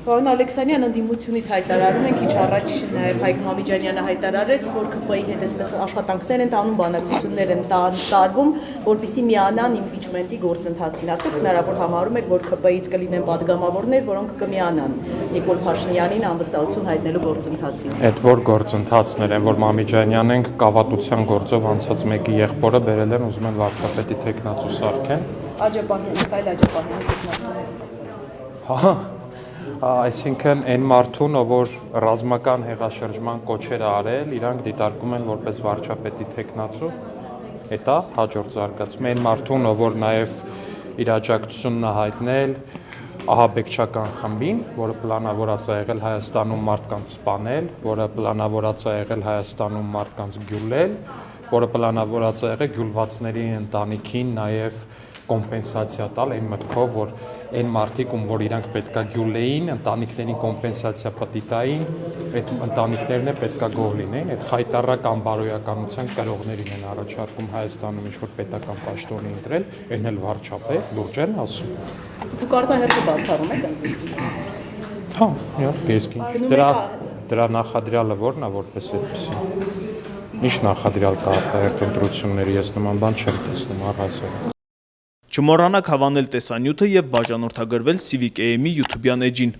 Պարոն Ալեքսանյան, ընդդիմությունից հայտարարում են, քիչ առաջ նաև Հայկ Մամիջանյանը հայտարարեց, որ ԿՊ-ի հետ այսպես աշխատանքներ են տանում, բանակցություններ են տարվում, որպեսզի միանան իմպիչմենտի գործընթացին։ Արդյոք հնարավոր համարում եք, որ ԿՊ-ից կլինեն падգամավորներ, որոնք կմիանան Նիկոլ Փաշինյանին անվստահություն հայտնելու գործընթացին։ Այդ որ գործընթացներ են, որ Մամիջանյանեն կավատության գործով անցած մեկի եղբորը բերել են, ուզում են վարչապետի թեկնածու սարքեն։ Միքայել Աջապահյանի թեկնածու։ Հա, այսինքն այն մարդուն, որ ռազմական հեղաշրջման կոչեր արել, իրանք դիտարկում են որպես վարչապետի թեկնածու, դա հաջորդ զարգացում է այն մարդուն, որ նաև իր աջակցությունն է հայտնել ահաբեկչական խմբին, որը պլանավորած է եղել Հայաստանում մարդկանց սպանել, որը պլանավորած է եղել Հայաստանում մարդկանց գյուլել, որը պլանավորած է եղել գյուլվածների ընտանիքին նաև կոմպենսացիա տալ այն մտքով, որ այն մարդիկ, որ իրանք պետքա գյուլեին, ընտանիքներին կոմպենսացիա պետք տային, այդ ընտանիքներն է պետքա գոհ լինեն, այդ խայտառական բարոյականության կրողներին են առաջարկում Հայաստանում ինչ-որ պետական պաշտոնի ընտրել, այն էլ վարչապետ, լուրջ են ասում։ Դուք արտահերթը բացառում եք ընտրությունները։ Հա, իհարկե, դրա նախադրյալը ո՞րն է, որպես այդպեսի։ Ինչ նախադրյալ կա արտահերթ ընտրությունների, ես նման բան չեմ տեսնում առհասարակ։ Չմոռանաք հավանել տեսանյութը և բաժանորդագրվել Civic AM-ի YouTube-յան էջին։